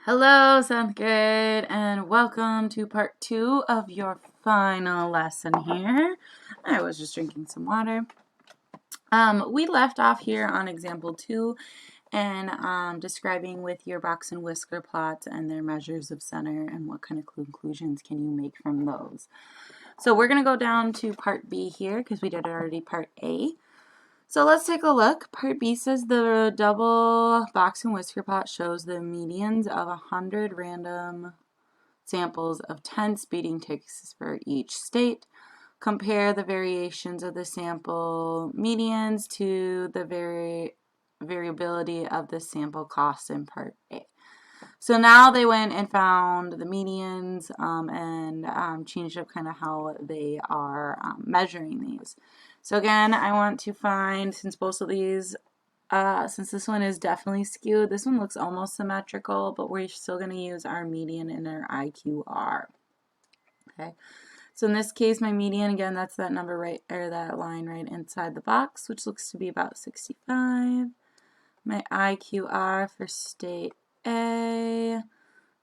Hello, 7th grade, and welcome to part 2 of your final lesson here. I was just drinking some water. We left off here on example 2 and describing with your box and whisker plots and their measures of center and what kind of conclusions can you make from those. So we're going to go down to part B here because we did already part A. So let's take a look. Part B says the double box and whisker plot shows the medians of 100 random samples of 10 speeding tickets for each state. Compare the variations of the sample medians to the variability of the sample costs in part A. So now they went and found the medians and changed up kind of how they are measuring these. So again, I want to find, since both of these, since this one is definitely skewed, this one looks almost symmetrical, but we're still going to use our median and our IQR. Okay, so in this case, my median, again, that's that number right, or that line right inside the box, which looks to be about 65. My IQR for state A,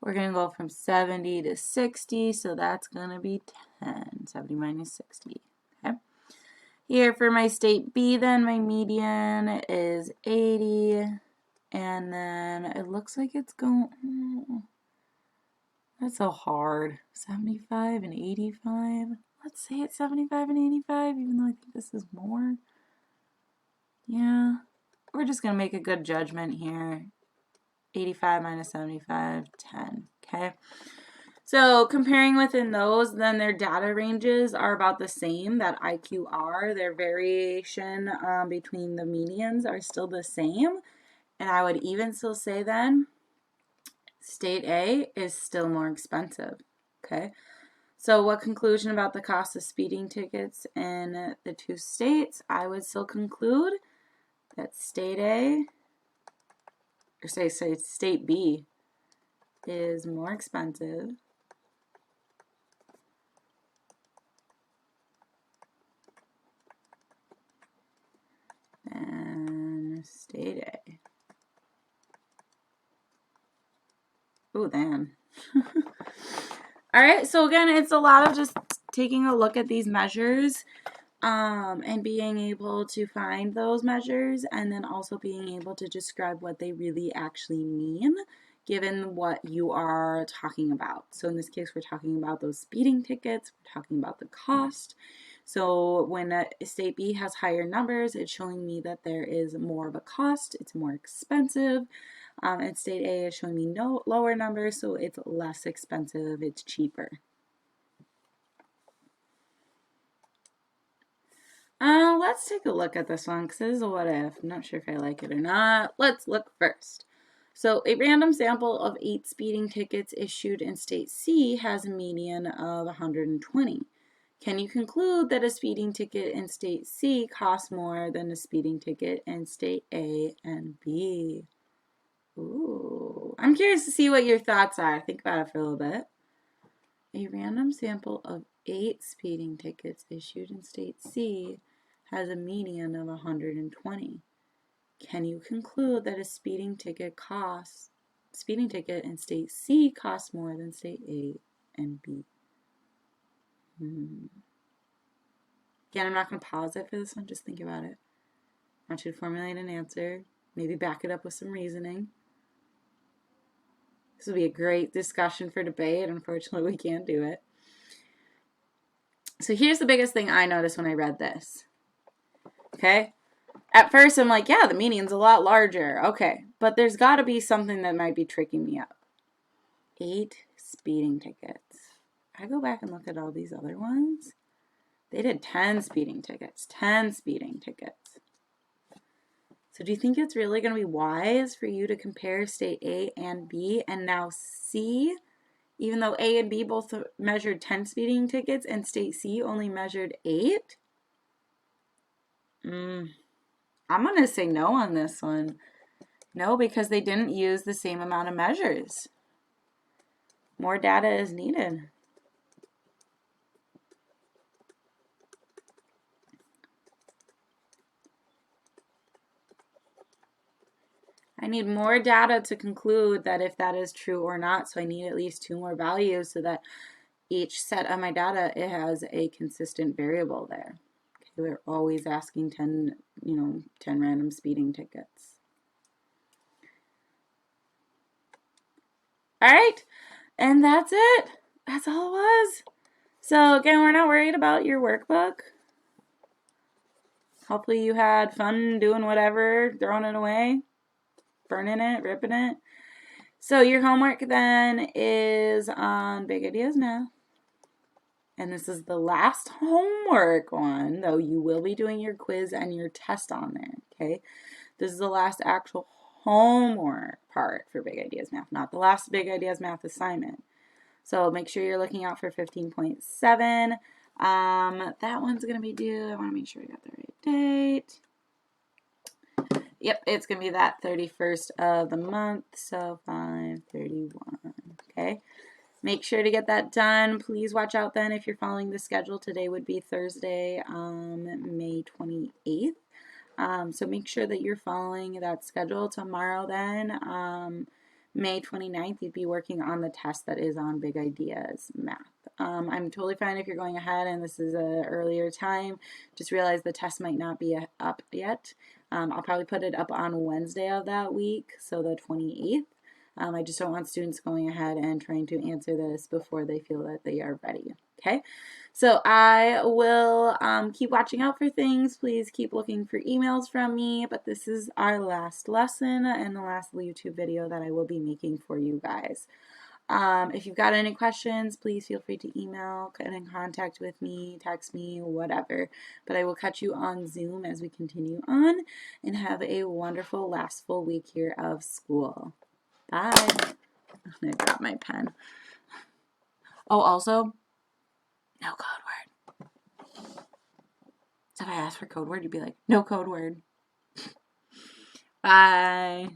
we're going to go from 70 to 60, so that's going to be 10. 70 minus 60. Okay. Here for my state B, then my median is 80, and then it looks like it's going, that's so hard, 75 and 85. Let's say it's 75 and 85, even though I think this is more. Yeah, we're just going to make a good judgment here. 85 minus 75, 10, okay? So comparing within those, then their data ranges are about the same, that IQR, their variation between the medians are still the same. And I would even still say then, state A is still more expensive, okay? So what conclusion about the cost of speeding tickets in the two states? I would still conclude that state A, or say state B, is more expensive than state A. Oh, then. All right, so again, it's a lot of just taking a look at these measures and being able to find those measures and then also being able to describe what they really actually mean given what you are talking about. So in this case, we're talking about those speeding tickets, we're talking about the cost. So when state B has higher numbers, it's showing me that there is more of a cost, it's more expensive. And state A is showing me no lower numbers, so it's less expensive, it's cheaper. Let's take a look at this one because this is a what if. I'm not sure if I like it or not. Let's look first. So a random sample of 8 speeding tickets issued in state C has a median of 120. Can you conclude that a speeding ticket in state C costs more than a speeding ticket in state A and B? Ooh, I'm curious to see what your thoughts are. Think about it for a little bit. A random sample of 8 speeding tickets issued in state C has a median of 120. Can you conclude that a speeding ticket in state C costs more than state A and B? Again, I'm not going to pause it for this one. Just think about it. I want you to formulate an answer. Maybe back it up with some reasoning. This will be a great discussion for debate. Unfortunately, we can't do it. So here's the biggest thing I noticed when I read this. Okay? At first, I'm like, yeah, the median's a lot larger. Okay. But there's got to be something that might be tricking me up. 8 speeding tickets. I go back and look at all these other ones. They did 10 speeding tickets. 10 speeding tickets. So do you think it's really going to be wise for you to compare state A and B and now C, even though A and B both measured 10 speeding tickets and state C only measured 8? I'm going to say no on this one. No, because they didn't use the same amount of measures. More data is needed. I need more data to conclude that if that is true or not. So I need at least 2 more values so that each set of my data, it has a consistent variable there. Okay, we're always asking 10 random speeding tickets. All right, and that's it. That's all it was. So again, we're not worried about your workbook. Hopefully you had fun doing whatever, throwing it away, burning it, ripping it. So your homework then is on Big Ideas Math. And this is the last homework one, though you will be doing your quiz and your test on there, okay? This is the last actual homework part for Big Ideas Math, not the last Big Ideas Math assignment. So make sure you're looking out for 15.7. That one's going to be due. I want to make sure I got the right date. Yep, it's going to be that 31st of the month, so 5/31, okay? Make sure to get that done. Please watch out then if you're following the schedule. Today would be Thursday, May 28th. So make sure that you're following that schedule. Tomorrow then, May 29th, you'd be working on the test that is on Big Ideas Math. I'm totally fine if you're going ahead and this is an earlier time. Just realize the test might not be up yet. I'll probably put it up on Wednesday of that week, so the 28th. I just don't want students going ahead and trying to answer this before they feel that they are ready. Okay, so I will keep watching out for things. Please keep looking for emails from me, but this is our last lesson and the last YouTube video that I will be making for you guys. If you've got any questions, please feel free to email, get in contact with me, text me, whatever. But I will catch you on Zoom as we continue on, and have a wonderful last full week here of school. Bye. I'm going to drop my pen. Oh, also, no code word. So if I ask for code word, you'd be like, no code word. Bye.